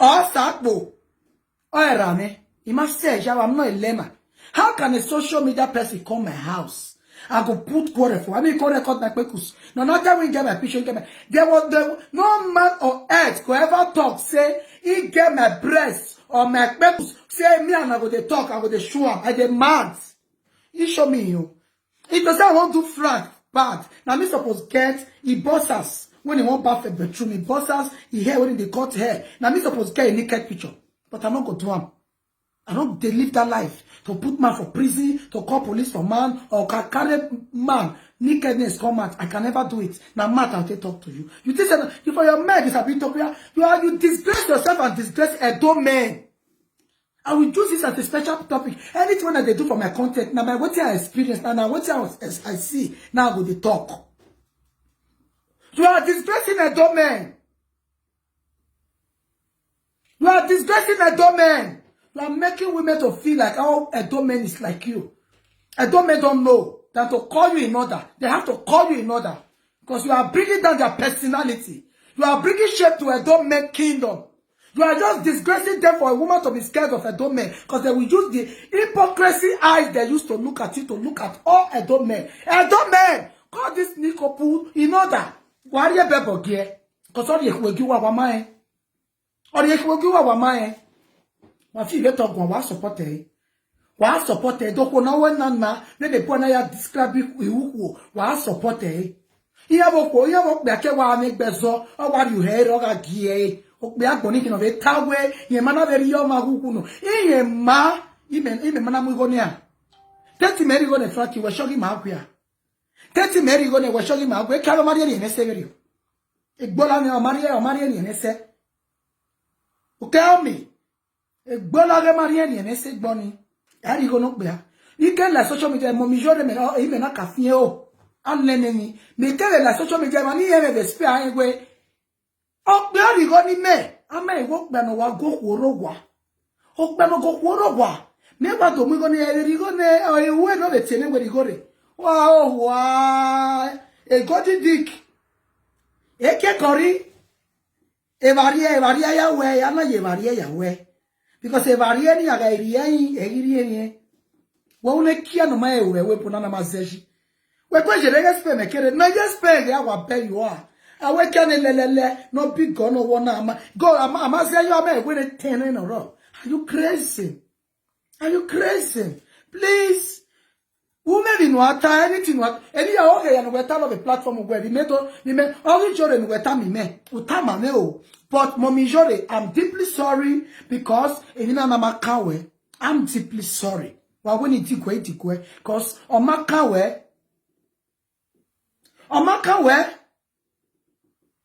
or Sakbo, or Rame. He must say, I'm not a lemma. How can a social media person come my house? I go put quarter for. I mean, go record my pekus. No, not that we get my picture. There was no man on earth could ever talk. Say he get my breast or my pekus. Say me and I go to talk. I go to show him. I demand. He show me you. It doesn't want to frank bad. Now me suppose get he bosses when he want bath a bedroom. He bosses he hair when they cut hair. Now me suppose get a naked picture. But I'm not going to him. I don't they live that life to put man for prison, to call police for man, or carry man nakedness come out. I can never do it. Now, Matt, I'll talk to you. You think that you for your man is a bit of you disgrace yourself and disgrace a domain. I will use this as a special topic. Anything that they do for my content, now what I experience, now what I see, now I go to talk. You are disgracing a domain. You are disgracing a domain. You are making women to feel like, oh, a domain is like you. A domain don't know that to call you in order. They have to call you in order. Because you are bringing down their personality. You are bringing shape to a domain kingdom. You are just disgracing them for a woman to be scared of a domain. Because they will use the hypocrisy eyes they used to look at you to look at all a domain. A domain! Call this Nikopu in order. Why are you bebo gear? Because all you will give our mind. Or you will give our mind. My fille talk wa support eh. Wa support eh. Doko na wena na they put na ya describe iwuku wa support eh. Iya boko be ke wa me gbezo o wa you hear o ga gie. O be agboni kino be tawe ye mana be yo ma kuku no. Iye ma ime mana mu go nia. Teti meri go ne fraki we shogi ma akua. Teti meri go ne we shogi ma akua. E kalo mari ni ne severi. E gbola ni o mari ni ne se. O tell me Egbolage Mariani and Ese Bonnie. Ari go no bea. You can la social media momijore me o ime na kafie o. Aneneni. Me tell la social media mani eme be spare egwe. O be ari go ni me. Ama e go gba no wa go kworo. O gba no go kworo. Me ba to mi go ni eri go ne o ewe no be tene we go re. Wa. E go di dik. E ke kori. E varia ya we, ana ye varia ya we. Because if I really are a won't kia no my way, we put on a massage. We're going to spend a kid, no, just spend the hour pay you are. I wake no big gun or one arm. Go, I must say you are with a 10 in a row. Are you crazy? Are you crazy? Please. Women in water, anything what any okay, and we're talking of a platform where we made all the children were tammy me, utama me. But mommy Jore, I'm deeply sorry because I'm deeply sorry. Well, when it tikwe, because omakawe,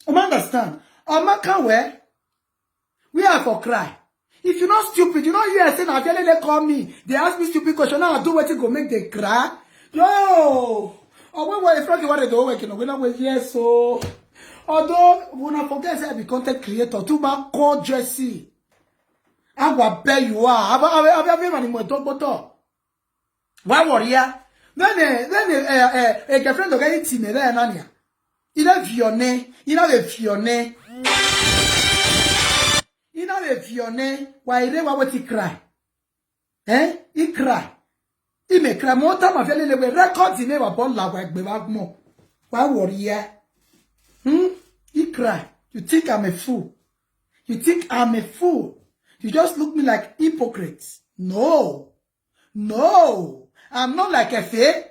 understand? Omakawe, we are for cry. If you're not stupid, you know you are saying, they call me. They ask me stupid question. Now I do what you go make them cry. Yo! Oh, when if you want to do it, when I was yes, so. Although, when I forget I be content creator, too much call Jesse. I will bet you are. I've been running my dog, but why warrior? Then a girlfriend of any team, Nania. You know, Fiona, you know, the Fiona. You know if your name, why they want to cry? Eh? He cry. He may cry more time. I feel like we record the name of Bon La Wag Bevagmo. Why worry? He cry. You think I'm a fool? You think I'm a fool? You just look me like hypocrites. No. No. I'm not like a fake.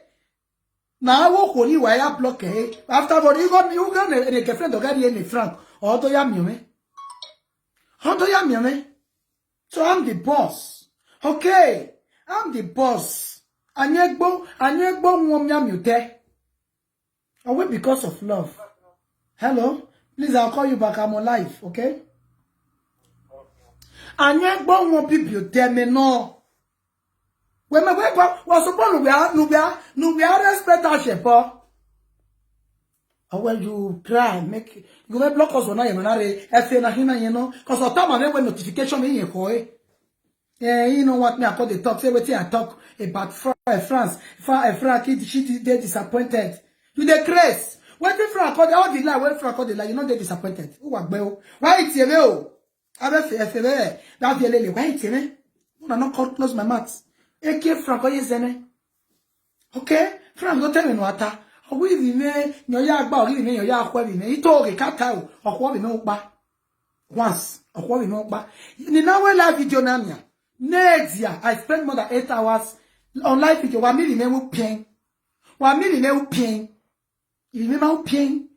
Now I walk only why I block it. Afterward, you got a girlfriend to get in frank. Or do you have me? How do you mean? So I'm the boss. Okay. I'm the boss. Anyegbo mwomyamute. I wait because of love. Hello? Please, I'll call you back. I'm alive, okay? Anyegbo mwomyamute me no. When my wife was supposed to respect our shepherd. Or when you cry, make you may block us when I am not you know, because of time I when notification in your boy. Yeah, you know what me I call the talk. Say what I talk about France. France, she they disappointed. You the craze. When the France call all the lie, when France call the lie, you know they disappointed. Why it's you? That the lady wait, eh? I not close my mouth. Eke Frank Oyezene. Okay? Frank, don't tell me what. We ne nyoya gba ori ne nyoya akwa ne ito ge kata o okwo bi no gba once okwo bi no gba ni na we live video na mia next year I spend more than 8 hours on live video wa mi ne wo pien you remember wo pien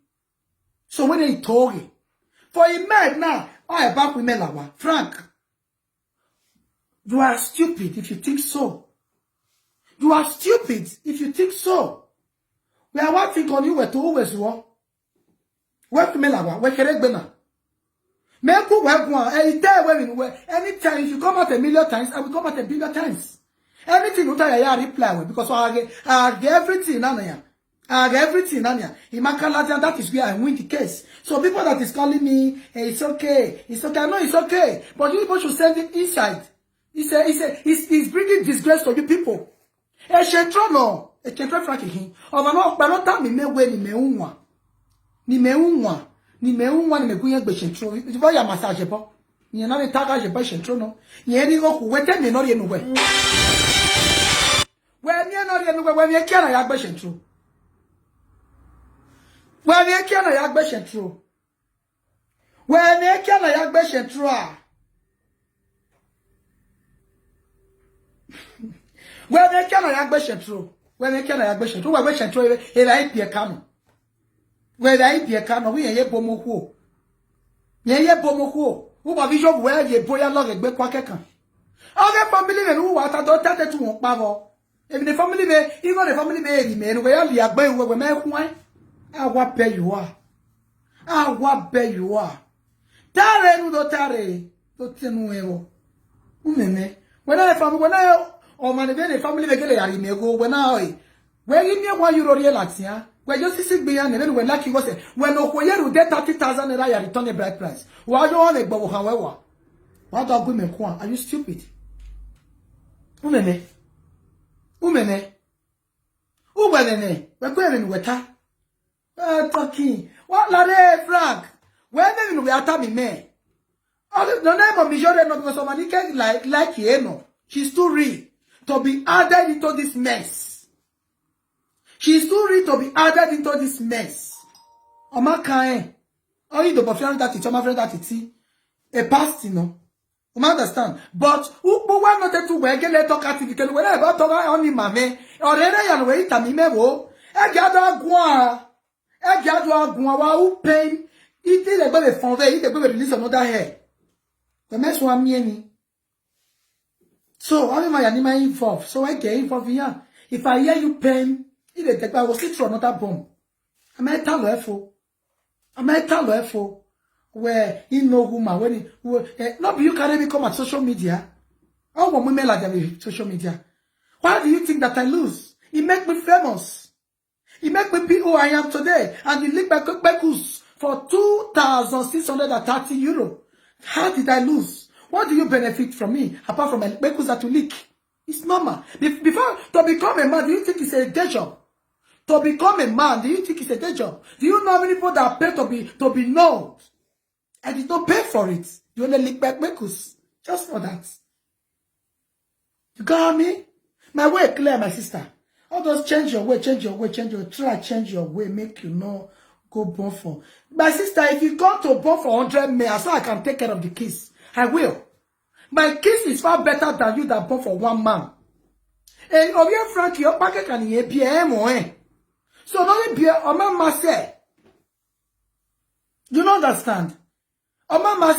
so when they talk for a man now I back with Melawa Frank you are stupid if you think so you are stupid if you think so. We are working on you to always work. Work me la we correct bena. Me ku work one anytime if you come out 1,000,000 times, I will come out 1,000,000,000 times. Anything you tell ya reply with because I get everything na ya. I get everything na ya. That is where I win the case. So people that is calling me, hey, it's okay. It's okay. No, it's okay. But you people should send it inside. It's bringing disgrace to you people. E shetro no. E kentre Frank hin oba no ta mi mewe ni meunwa ni meguye gbe shetro bo ya massage bo ni na ni taka je bo shetro no ye ni go ku wete mi no re nu we ni no re nu we mi kia na ya gbe shetro we mi kia na ya gbe shetro a we mi kia na ya gbe shetro when they can agbeshin to we shetro e la ipie kanu we la ipie kanu we ye bomoku wo ba vision we ye boya lo gbe kwa kekan okay family me wo wa ta do tate tu won pa bo if the family me even the family me ri me no we ya li agba we me kun awa be you are tare nu do tare to tenu ewo umeme when I family when I o man the family be gele yari me go when I we give me €1 relax ya we just see gbe ya ne we like go say when okoyeru de 30,000 naira ya return the bride price wa jo won egbo kan wewa wa do gbe me ko are you stupid umene we ko even weta talking what la re Frank when even we ata me me no name of me jore no because somebody like you know she's too real to be added into this mess. She's too real to be added into this mess. Oma kae. Oh, you don't friend that it's my friend that it's a past, you know. You understand? But who want not to work and talk at it when I got only mame or any way tamime wo. I gather gua who pain. It is a better fond, it a better release another hair. The mess one me. So, I'm my involved. So I get involved here. If I hear you pain, I will sit for another bomb. I might tell her for where he know whom when he not you can even come at social media. How will women like social media? Why do you think that I lose? It make me famous. It make me be who I am today. And you link back for €2,630. How did I lose? What do you benefit from me apart from Bekus that you leak? It's normal. Before to become a man, do you think it's a day job? To become a man, do you think it's a day job? Do you know how many people that pay to be known? I did not pay for it. You only leak back Bekus just for that. You got me? My way clear, my sister. All those change your way, try change your way, make you know go born for. My sister, if you go to born for 100 men, so I can take care of the kids. I will. My kiss is far better than you that born for one man. And of your Frank, your packet can be PM. So not be a man say. You don't understand? A man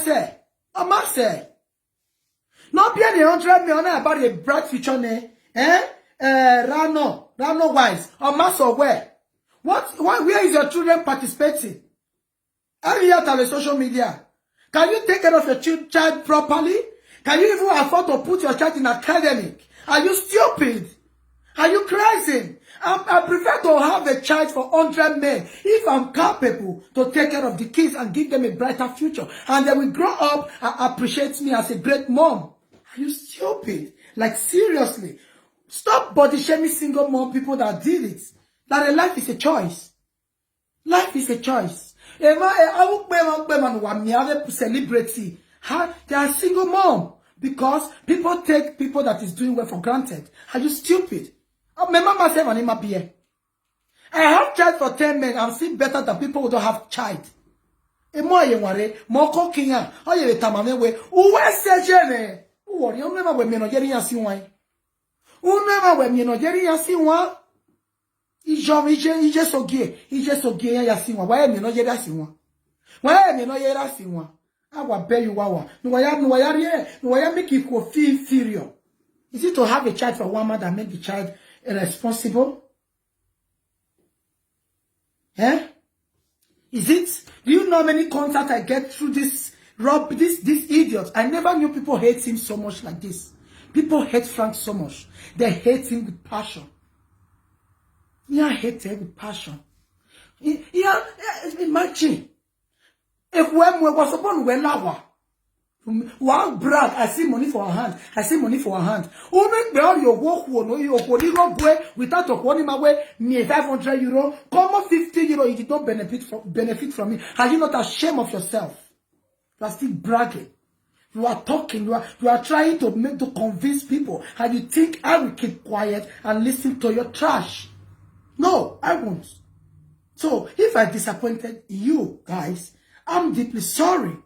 say. Not be any 100 million about a bright future, Rano wise. A mass of where? Where is your children participating? Are you out on the social media? Can you take care of your child properly? Can you even afford to put your child in academic? Are you stupid? Are you crazy? I prefer to have a child for 100 men if I'm capable to take care of the kids and give them a brighter future. And they will grow up and appreciate me as a great mom. Are you stupid? Like seriously. Stop body shaming single mom people that did it. That a life is a choice. Life is a choice. I will pay man one celebrity. They are single mom because people take people that is doing well for granted. Are you stupid? My mama said, I have child for 10 men. I'm still better than people who don't have child. E mo ye ware mo ko kinya o ye tamame we uwe sejene uwori o never we me no jeri yan si wan u never we me no jeri yan si wan ije so gie ya si wan wa ye me no jeri si wan wa ye me no jeri si wan awa be you wawa no ya make you feel inferior. Is it to have a child for one man that make the child irresponsible? Eh? Is it? Do you know how many contacts I get through this idiot? I never knew people hate him so much like this. People hate Frank so much. They hate him with passion. Yeah, hate him with passion. Yeah, imagine. If when we was upon Wenawa, one brag, I see money for her hand. I see money for her hand. Who make me all your work without a one in my way, me 500 euro, come on 50 euro, you did not benefit from me. Are you not ashamed of yourself? You are still bragging. You are talking, you are trying to convince people, and you think I will keep quiet and listen to your trash. No, I won't. So if I disappointed you guys, I'm deeply sorry.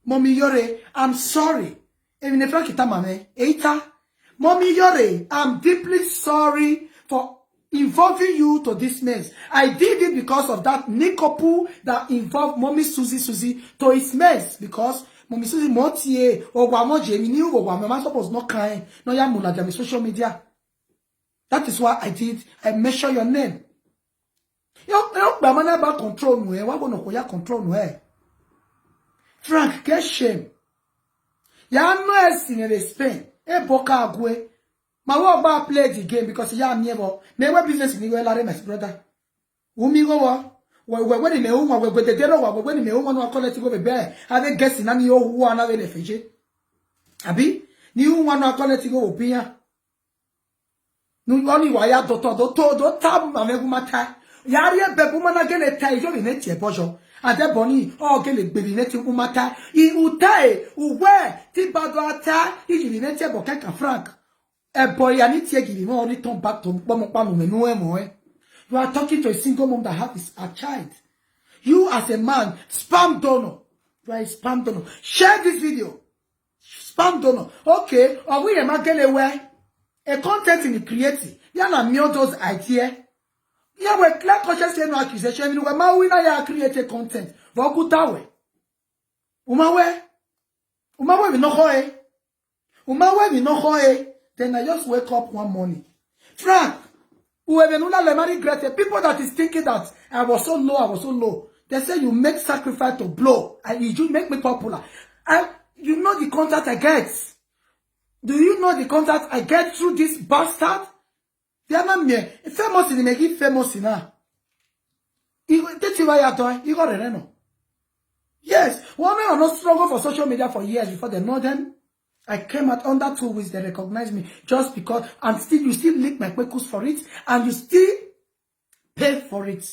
Mommy Yore, I'm sorry. Even if kita mame, eita. Mommy Yore, I'm deeply sorry for involving you to this mess. I did it because of that Nikopu that involved Mommy Susie to his mess. Because Mommy Susie motie ogwamo jemi ni ogwamo man suppose not kind. No ya mula jami social media. That is why I did. I measure your name. Yo bamana ba control no e wa go no ko ya control no e. Frank, get shame. Ya no esi in Spain. E boka agwe. Ma wo ba play the game because ya miebo. Me we business ni we lare my brother. Umi go wa. We ni me unwa we de dero wa we ni me unwa no collect go be be. Ave guess na ni o hu ana we le feje. Abi ni unwa no collect go obiya. Nu oni wa ya do tab ma me gumata. Ya ri be guma na gele tai jo ni tie bojo. Ade boni o gele gberi neti umata I utae uwe ti bado ata I neti ebo keka Frank e boy ya ni tie giri mo only turn back to pomo menu emo eh. You are talking to a single mom that has a child. You as a man, spam donor. You are a spam donor. Share this video. Spam donor. Okay, or we am gele we a content in the creative. Ya na mio those idea. Yeah, we clear conscious no accusation. We ma we na ya create content. Vokutawe. Umawe we no hoe. Umawe we no hoe. Then I just wake up one morning. Frank, whoever no le regret. People that is thinking that I was so low. They say you make sacrifice to blow. And you make me popular. And you know the contact I get. Do you know the contact I get through this bastard? They are not me. Famous in the make famous in her. That's why you are doing. You got it, no? Yes. One men are not struggle for social media for years before they know them. I came out under 2 weeks. They recognize me just because, and still you still lick my kwekus for it, and you still pay for it.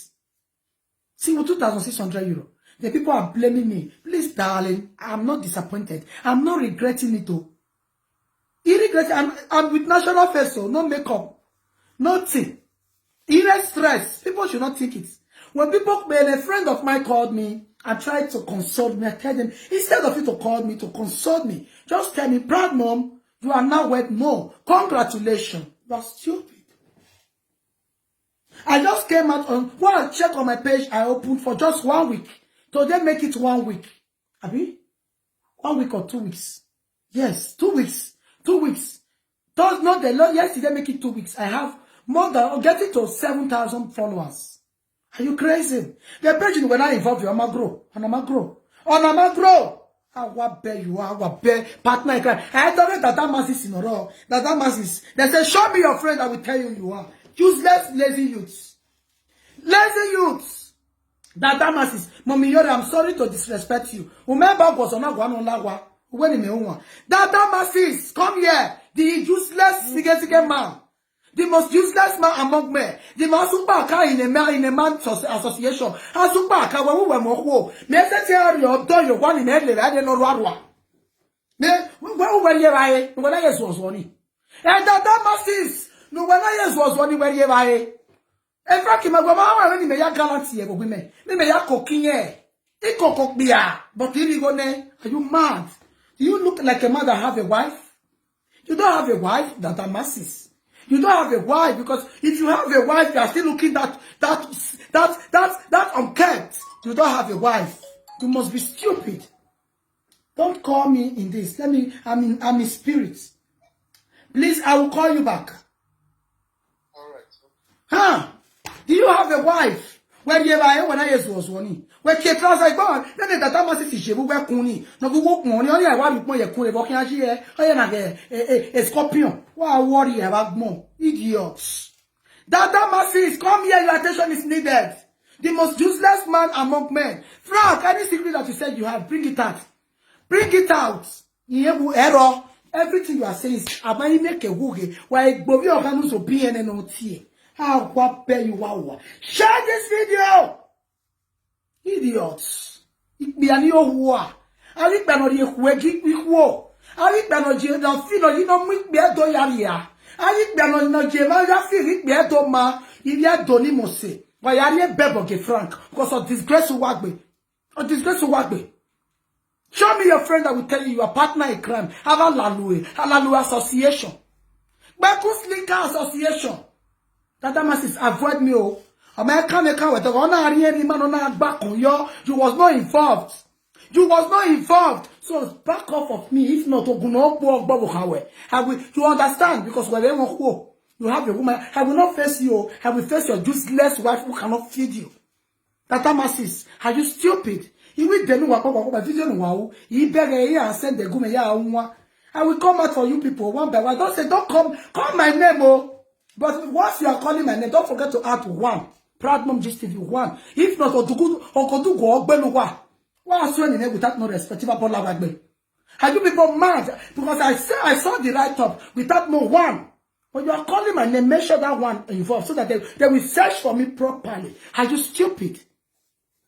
See, with 2,600 euro. The people are blaming me. Please, darling, I'm not disappointed. I'm not regretting it though. I'm with natural face, so no makeup. Nothing. Even stress. People should not think it. When a friend of mine called me and tried to console me, I tell them, instead of you to call me to console me, just tell me, proud mom, you are now wed. No. Congratulations. You are stupid. I just came out on, when I check on my page, I opened for just 1 week. So they make it 1 week. Abi? 1 week or 2 weeks. Yes, 2 weeks. 2 weeks. Does not the Lord yesterday make it 2 weeks. I have more than getting to 7,000 followers. Are you crazy? The page when I involve you, I'm a grow. I want bear you are, what bear partner. I told you that man is in a row. That man is. They say, show me your friend. I will tell you you are useless, lazy youths. Lazy youths. That man is. Mommy Yore, I'm sorry to disrespect you. Remember, was on a one on lagwa. When in me that masses, come here. The useless significant man. The most useless man among men. The most supaka in a man association. A supaka when we were more. Me say you do you one in head I don't know. Me, where you buy? When I was one. And that masses, no, when I was one, where you buy? And Frankie, my mama, when you may have galaxy, women, they may have cooking air. It cook beer, but here you go, are you mad? Do you look like a man that have a wife? You don't have a wife that are masses. You don't have a wife because if you have a wife, you are still looking that unkempt. You don't have a wife. You must be stupid. Don't call me in this. I'm in spirit. Please, I will call you back. All right. Huh? Do you have a wife? Where you are when I was one. Where keep like God, then that must see you where Kuni. No go money only I want more Kuni walking out here. I am a scorpion. Why worry about more? Idiots. That masses come here, your attention is needed. The most useless man among men. Frank, any secret that you said you have, bring it out. Bring it out. Error. Everything you are saying is about you make a woogie. Why Bobby or Hanus or BNNOT. How what bear you are. Share this video. Idiots. It be an yo. I think that you wake with war. I think that you don't feel you know me be a doyaria. I think that no Jema feel it be a doma. If you are Donimose. Why are you bebo get Frank? Because of disgrace to Wagbe. Or disgrace to Wagbe. Show me your friend that will tell you you are partner in crime. Have a Lalue Association. Bekus Linker Association. That masses avoid me. Oh. American with the man back on you was not involved. You was not involved. So back off of me. If not, you understand? Because when they want you have a woman, I will not face you. I will face your useless wife who cannot feed you. That masses, are you stupid? You will then know video wow. You beg and send the goome ya. I will come out for you people one by one. Don't say don't call my name, oh. But once you are calling my name, don't forget to add one. Proud Mom Gist TV 1. If not, why are you in without no respect? Are you people mad? Because I saw the write-up without no one. But you are calling my name, make sure that one involved so that they will search for me properly. Are you stupid?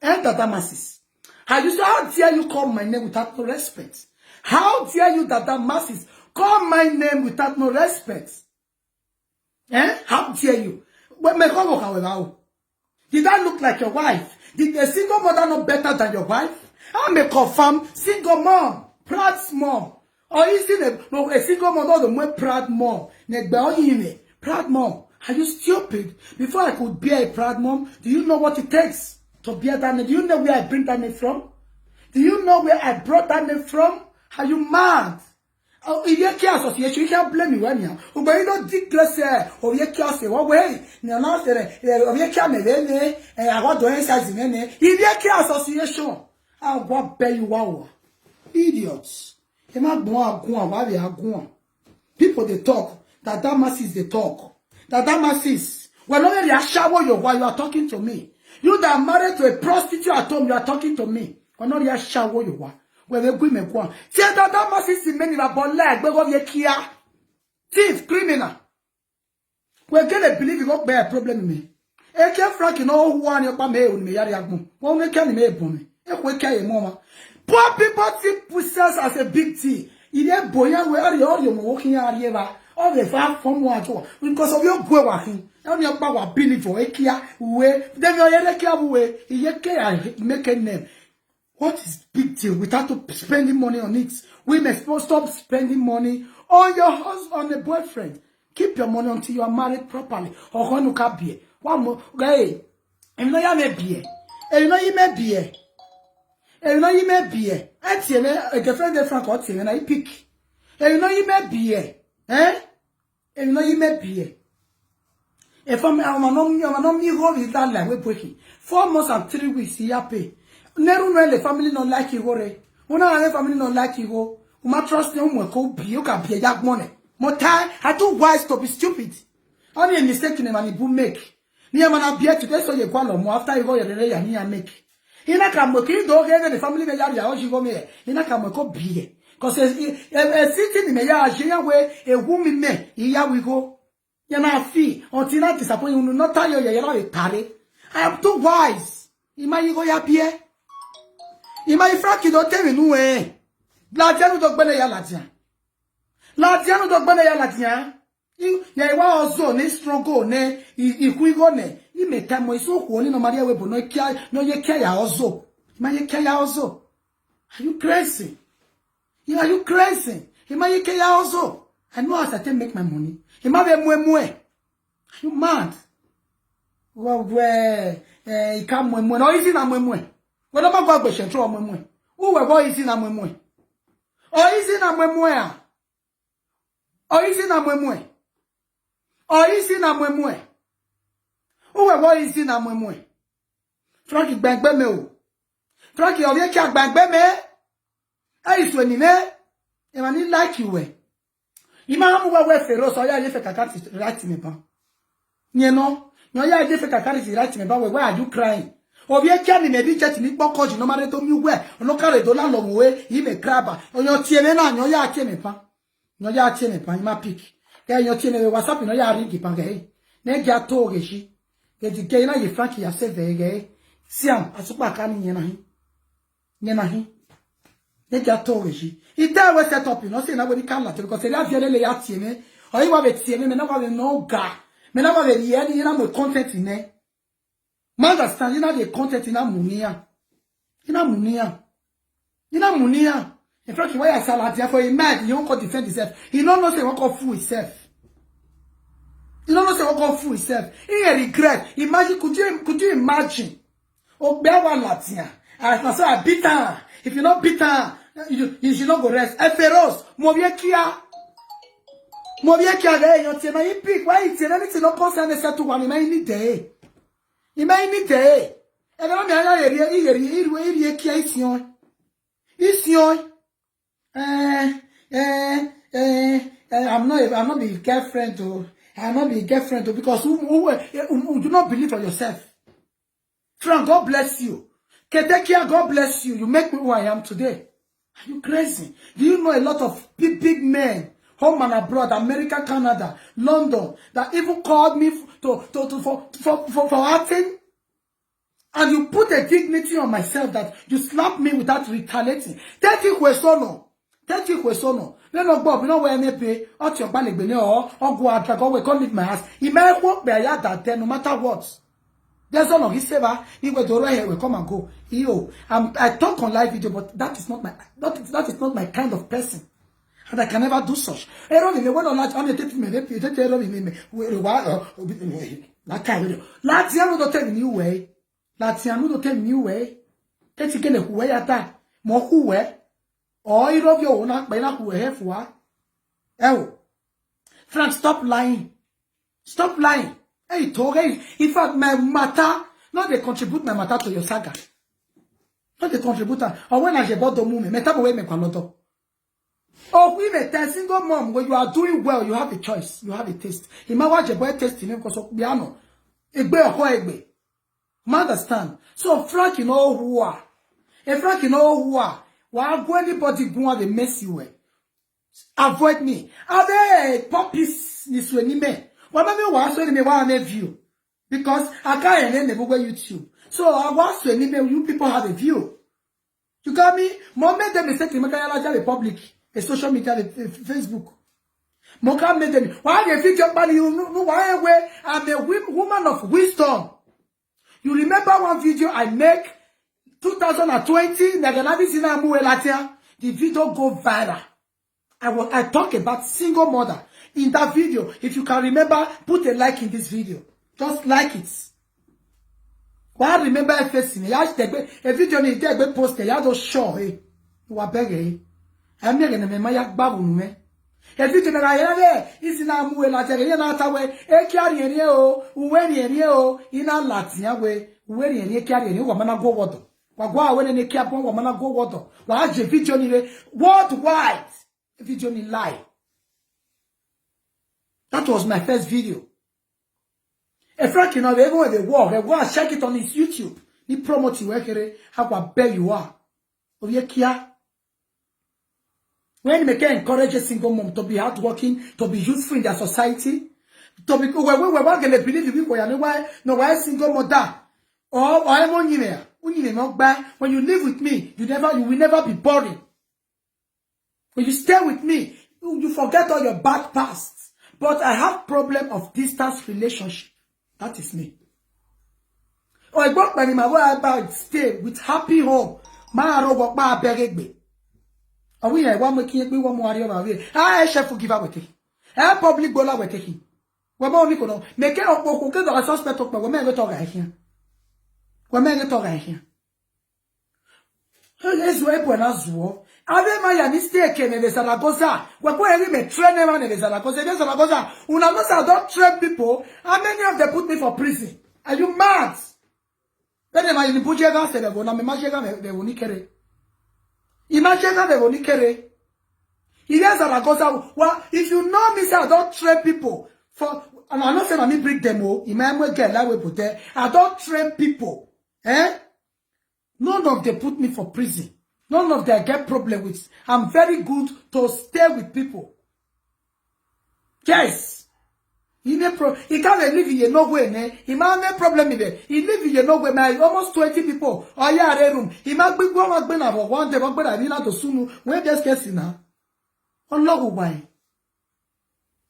And the masses. How dare you call my name without no respect? How dare you that masses call my name without no respect? Eh? How dare you? Did I look like your wife? Did a single mother know better than your wife? I'm a confirmed single mom, proud mom. Or is it a single mom, not the more proud mom? Proud mom. Are you stupid? Before I could be a proud mom, do you know what it takes to bear that name? Do you know where I bring that name from? Do you know where I brought that name from? Are you mad? Oh, if you care association, you can't blame me when you. But you don't declare, or you can't say, what way? No, not there. If you can't me, I want to answer the if you care association, I want pay you wow. Idiots. People they talk, that masses they talk. That masses. When only you shower your while you are talking to me. You that are married to a prostitute at home, you are talking to me. When only you shower your while. Where they go me go. See that masses in many about leg, but what kia. Thief, criminal. We're gonna believe you got bear problem with me. E can't frank you know who one your me with me yari agbo. Won't make any me boom. E we care mama. Poor people see possess as a big T. Ile boya we are all you walking area. All the far from one because of your go working. Only your power believe for ekia we then your ekia we ye care make a name. What is big deal without spending money on it? Women supposed to stop spending money on your husband, on a boyfriend. Keep your money until you are married properly. Or when you can be. One more guy. You know you may be. You know you may be. You know you may be. I tell you, a girlfriend of Frank Otting and I pick. You know you may be. Eh? You know you may be. If I'm not me go with that like we're breaking. 4 months and 3 weeks, you pay. Never really family not like you, Hore. When I family not like you, go. Uma trust no one can be you can be a young money. More time, I too wise to be stupid. Only a mistake in a man who make. Near man appear today, so you call them after you go your relay and near make. In a come, okay, don't get the family may yard, you go me. In a come, go be. Because a sitting in a yard, way, a woman may, here we go. You're not fee, until I disappoint you, not tell you, you're not a party. I am too wise. You might go up here. Ima ifraki don't tell me no way. Latiano do gbele ya Latia. Latiano do gbele ya Latia. Ya iwa ozo ne struggle ne ikuigo ne. I me kamo iso ko ni no Maria webo no kia no ye kia ya ozo. Ma ye kia ya ozo. Are you crazy? Are you crazy? Ima ye kia ya ozo. I know how to make my money. Ima be mwe. Are you mad? Well, ika mwe. No easy na mwe. When I'm going to show mwe. Who we easy na mwe. O easy na mwe a. O easy na mwe. O easy na mwe. Who we easy na mwe. Frankie gbangbe me o. Frankie o ye ki agbangbe me. E isu ni me. E ma ni like you we. Ima mu we fero so ya ye fe kakati right me ba. Nye no. Nyo ya ye fe kakati right me ba we why are you crying? Obi e kia ni me bi chet ni poko ji no mare to mi we. Ono kare do la lo mu we yi me kraba. Onyo tie me na nyo ya tie me pa. Nyo ya tie me pa ima pick. Ke nyo tie me WhatsApp no ya ringi pa ge. Ne ja to ge shi. Ke di ke na ye Frankie ya se ve ge. Siam asupa ka ni yen na hi. Yen na hi. Ne ja to ge shi. Ita we set up no say na we ni kan la te because ria viele le ya tie me. O yi wa be tie me na wa be no ga. Me na wa be ye ni na mo content ne. Man understand, you know the content in a munia. In a munia. In a munia. In fact, why I salad there for a man, you won't defend himself. He don't know say what can fool himself. He don't know say what can fool himself. He regret. Imagine, could you imagine? Oh, Bewa Latina. I say I beat her. If you not beat her, you should not go rest. Eferos, Moviekia. Moviekia there, you tell me pick. Why it's anything not concern the set to one in any day. Imagine day. E don't me aya iri kia ision. Ision. I'm not be girlfriend to. I'm not be girlfriend to because who do not believe on yourself. Frank, God bless you. Ketekia, God bless you. You make me who I am today. Are you crazy? Do you know a lot of big men, home and abroad, America, Canada, London, that even called me for acting? And you put a dignity on myself that you slap me without retaliating. 30 questions. 30 questions. Let no Bob, you know where me pay, or your panic bene or go out, or we can't leave my house. He may walk by that no matter what. There's one of his favor. He will do right here, will come and go. I talk on live video, but that is not my kind of person. And I can never do such. Error me when on I'm a take me, error me, that kind of Latiano don't tell me new way. Latiano don't tell me new way. Let's get a way at that. More who way. Or you love your own, by now who have what? Oh, Frank, stop lying. Stop lying. Hey, Torre, in fact, my matter, not they contribute my matter to your saga. Not the contributor. Or when I bought the movement, metabowe me kwaloto. Oh, we met a single mom when you are doing well, you have a choice, you have a taste. He might watch a boy tasting him because of piano. Egbe or egbe. Understand? So Frank, you know who are. If Frank, you know who are. Why go anybody go and they mess you with? Avoid me. Are they puppies this way? What I mean was when me want a view. Because I can't end the YouTube. So I was when you people have a view. You got me? Mom made them mistake in the public, a social media, Facebook. Moka made them. Why they think your body? You know why I'm a woman of wisdom. You remember one video I make 2020? The video go viral. I talk about single mother. In that video, if you can remember, put a like in this video. Just like it. Why remember a facing? A video ni dey post ya do show eh. Wa beg I'm not gonna me yak babu me. A video na ya de isi na mu la tere na ta we e kiari eni o, uwe ni eni o, ina latia we, uwe ni eni kiari eni wa mana go wodo. Wa gwa we ni kia bon wa mana go wodo. Wa je video ni le worldwide. Video ni lie. That was my first video. A Frank, you know, they go the war. They go and check it on his YouTube. He promote you, how bad you are. Oh, yeah, Kia. When you can encourage a single mom to be hardworking, to be useful in their society, to be, we're going to believe you people, why single mother, or I'm on you there. When you live with me, you will never be boring. When you stay with me, you forget all your bad past. But I have problem of distance relationship. That is me. Oh, I got my way about stay with happy home. My robot, my beggar. Oh, we are one making me one more of our way. I shall forgive our taking. I public bola we're taking. We're more Nicono. Make it up for the suspect of my women talk right here. Women talk right here. Let's wait for us. Ave Maya mistake in the Zaragoza. We're going to train around in the Zaragoza. The Zaragoza. Unagoza don't train people. How many of them put me for prison? Are you mad? Then am I in Bujega said, "I'm a Majega de Unikere." Imagine the Unikere. Yes, Zaragoza. Well, if you know me, say I don't train people for. And I'm not saying I mean bring them all. Imagine get that way put there. I don't train people. None of them put me for prison. None of them get problem with. I'm very good to stay with people. Yes. He can't live in no way, ne? He might have no problem with it. He live in no way, man. Almost 20 people. Oh yeah, room. He might be going to one day, but I need to soon. Where just gets in now? Oh why?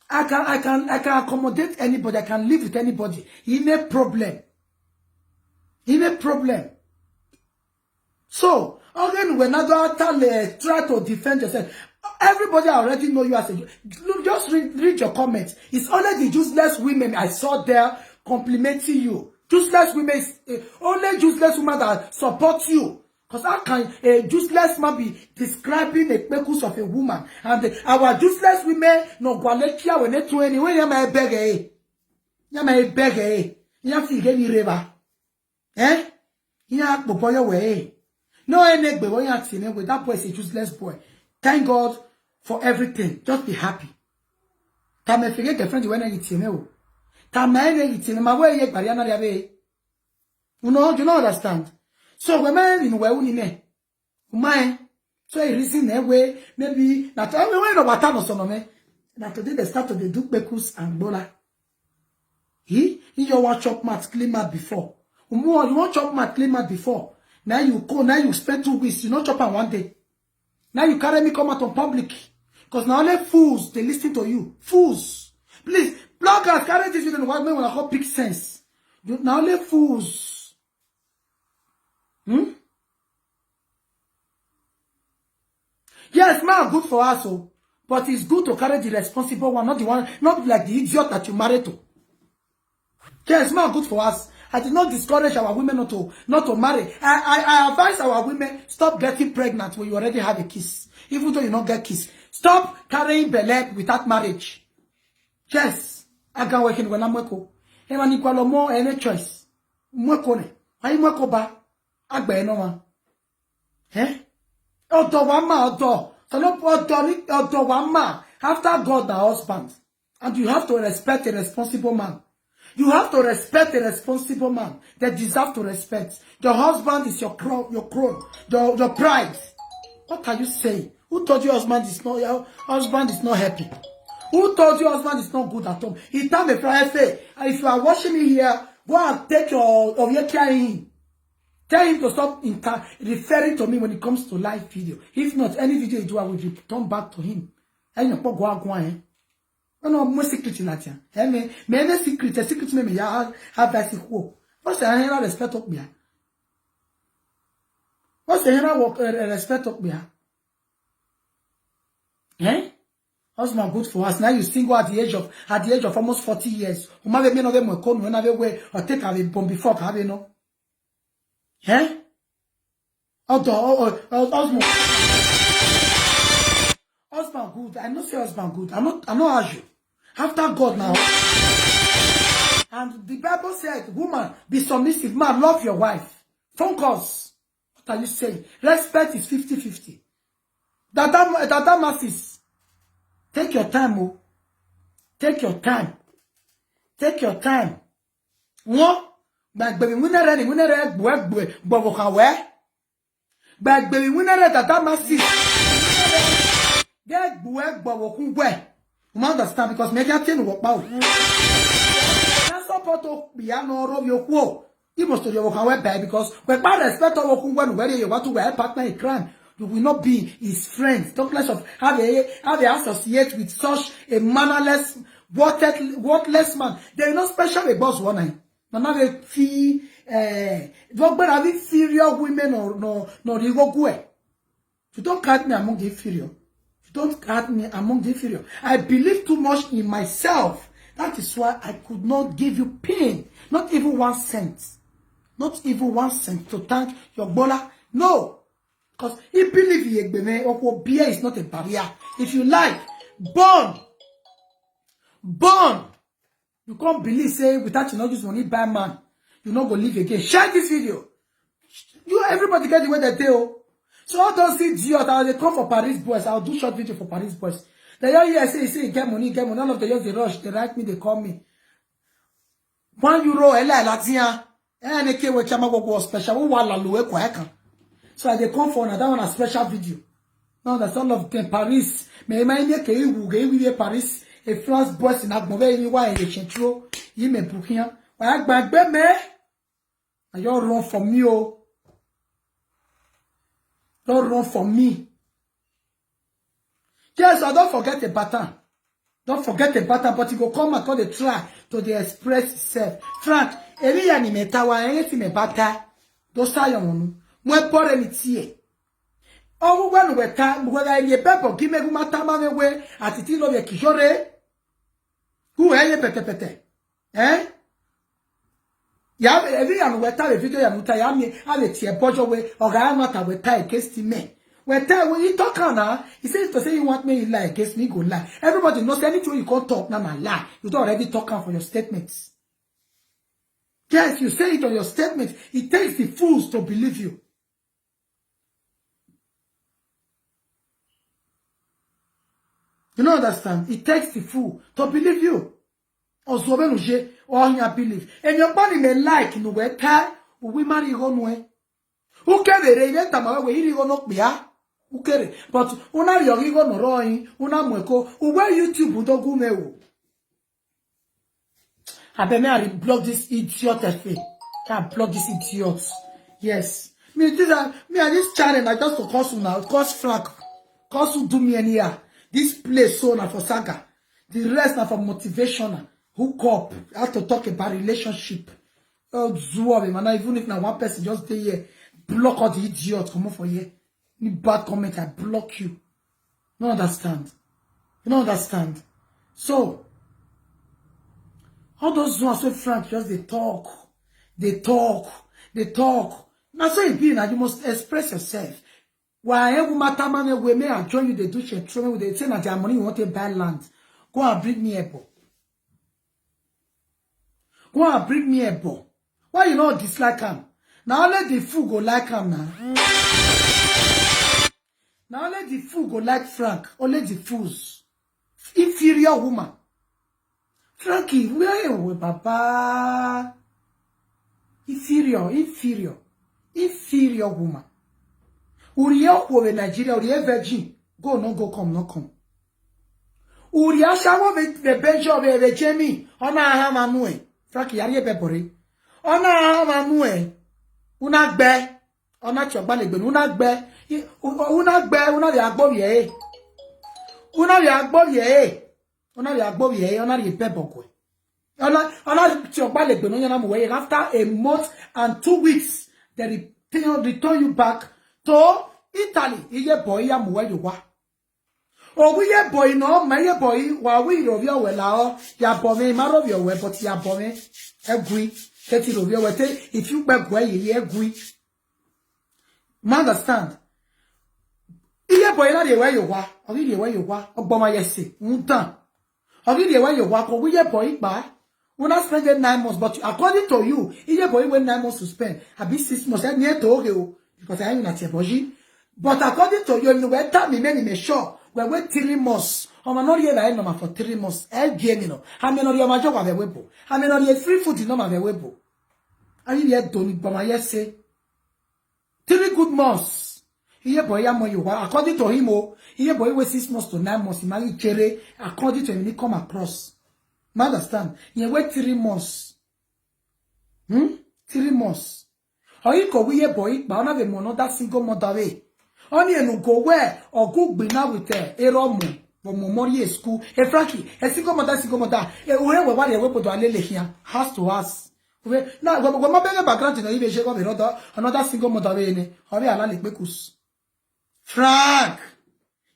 I can accommodate anybody. I can live with anybody. He no problem. He no problem. So, again, when I try to defend yourself, everybody already know you as a... Just read your comments. It's only the useless women I saw there complimenting you. Useless women, only useless women that support you. Because how can a useless man be describing the purpose of a woman? And our useless women, no gwalekia when they do anyway, you may beg eh? You may beg eh? You have to get any river. You have to boy away. No, with that boy is a useless boy. Thank God for everything. Just be happy. Come forget the friend when I eat you. Come eat my way, Bariana Yabe. You don't understand. So when I in where we ne, my so I reason that way, maybe not only when about Thanos on me. Now today they start to the Duke Bekus and Bola. He your watch up mat clean mat before. You want chop mat clean mat before. Now you go, now you spend 2 weeks, you not chop on one day. Now you carry me come out on public. Because now only fools, they listen to you. Fools. Please, bloggers, carry this video and when I call big sense. Now only fools. Yes, man, good for us, but it's good to carry the responsible one, not the one, not like the idiot that you married to. Yes, man, good for us. I did not discourage our women not to marry. I advise our women, stop getting pregnant when you already have a kiss. Even though you don't get kiss. Stop carrying belly without marriage. Yes. I can work in when I'm working. Evan equal more any choice. Mwekone. I mweko ba. Agbe no man. Odo wama odo. Odo wama. After God, the husband. And you have to respect a responsible man. You have to respect a responsible man. They deserve to respect. Your husband is your crown, your pride. What are you saying? Who told you your husband is not happy? Who told you your husband is not good at home? He told me, if you are watching me here, go and take your care in. Tell him to stop referring to me when it comes to live video. If not, any video you do, I will return back to him. And you go on. No, more secret in that. Me secret me ya have that secret. What's the hell respect of me? What's the hell respect of me? Husband good for us. Now you single at the age of almost 40 years. You might be no them will come when I way or take a bomb before have you know. Husband good. I not say husband good. I'm not argue. After God now. And the Bible said, woman, be submissive. Man, love your wife. Phone calls. What are you saying? Respect is 50-50. Dada masses. Take your time, oh. Take your time. Take your time. What? Baby, we not ready. We not ready. But we can wear. Baby, we not ready. Dada masses. Get work, but we can wear. You understand? Because make your thing work out. That's support to be no rob your quo. You must do your work away because when bad respect of when you want to wear a partner in crime. You will not be his friend. Talk less of how they associate with such a mannerless, worthless man. They are not special a boss one night. Now they feel don't have inferior women or no they go go. You don't count me among the inferior. You don't count me among the inferior. I believe too much in myself. That is why I could not give you pain. Not even 1 cent. Not even 1 cent to thank your bola. No. Because if believe you beer is not a barrier. If you like, born. You can't believe say without you not use money buy man. You not go live again. Share this video. Everybody get the way they do. So all those idiots, they come for Paris boys. I'll do short video for Paris boys. They all here say get money. All of the years they rush, they write me, they call me. €1, Latia. Special. So they come for another one a special video. Now that's all of them Paris. Mais Paris et France boys in Agmove anywhere in the central. You may book here. I back me. And you run for me, oh. Don't run for me. Yes, I don't forget the pattern. Don't forget the pattern, but you go come and they try to express itself. Frank, every animator wa anything about that. Don't say you mwe pore ni tie. Owo wenu weka mwega ye pepo kime gumata mamewe atiti lo ye kijore. Hu eye pete. Ya every am weta le video ya muta ya mi ale tie bojo we oga mata weta against me. Weta when you talk na, he says to say you want me lie against me go lie. Everybody knows anything you can't talk na lie. You don't already talk for your statements. Yes, you say it on your statements. It takes the fools to believe you. You don't understand? It takes the fool to believe you. Or you believe. And your body may like no way car we marry one. Who can the rain tamawe he go knock me out? Who care? But una your ego no rowing, una mweko, where YouTube do go me. I better block this idiot thing. Can't block this idiot. Yes. Me this channel I just to cause now, cause flag. Cause do me anyhow. This place so na for saga. The rest na for motivational. Hook up. I have to talk about relationship. Oh, man. Even if na one person just stay here, block all the idiots. Come on for here. Any bad comment, I block you. You don't understand. You don't understand. So, all those ones so frank, just they talk. Now so it be now you must express yourself. Why every matter man we may I join you, they do share trouble with they say that their money you want to buy land. Go and bring me a ball. Go and bring me a ball. Why you not dislike him? Now let the fool go like him now. Now let the fool go like Frank. Only the fools. Inferior woman. Frankie, where are you, Baba? Inferior woman. Uriya wo Nigeria, Uriya virgin. Go, no go, come, no come. Uriya shawo be benjo be Jamie. Ona ha manue. Frankie, yari be bore. Ona ha manue. Una gbe. Ona chogba le gbe. Una gbe. Una le agbo ye. Una le agbo ye. Ona le agbo ye. Ona le pe bokwe. Ona chogba le gbe no yana mo after a month and 2 weeks they return you back to Italy. Iye boy ya mo you wa. O we ye boy no, my ye boy wa we ro your we la o ya bo me ma ro your we but ya bo me egui teti ro your we te if you gbe gwe ye egui. Man understand? Iye boy na de we you wa, o ri de we you wa, ogbo ma yesi, ntan. O ri de we you wa ko we ye boy pa. We not spend 9 months, but according to you, iye boy when 9 months to spend, I be 6 months. I need to okay because I am not here. But according to you, we tell me many me sure we wait 3 months. I'm not here by number for 3 months. Again, you know, how many of your major have a webo? How many of your free food is not have a webo? I need yet don't but my yes say 3 good months. Iye boy am you according to him, iye boy wait 6 months to 9 months. He marry Chere according to him, he come across. You understand? You wait 3 months. 3 months. Or you go we boy, but not the mono that single mother way. Only and go where or go be now with Eromu. But Momori school. Hey Frankie, a single mother. Whoever what they will put to Alele here has to us. Now, when my background in the image of another single mother, Hurry Alali Bekus. Frank,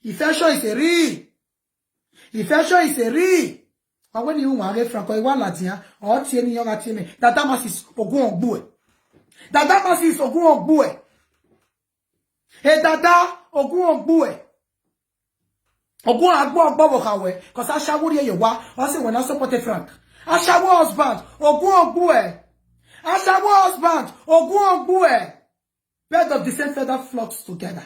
infection is a re. Infection is a re. But when you want to Frank, or one Latina, or Tieni young at me, that Damas is Ogun Bue. That Damas is Ogun Bue. Hey, Dada Ogun Bue. Ogun Agbo Bobo Kawe, because I shall worry you wa, also when I supported Frank. I shall war husband, Ogun Bue. I shall war husband, Ogun Bue. Birds of the same feather flocks together.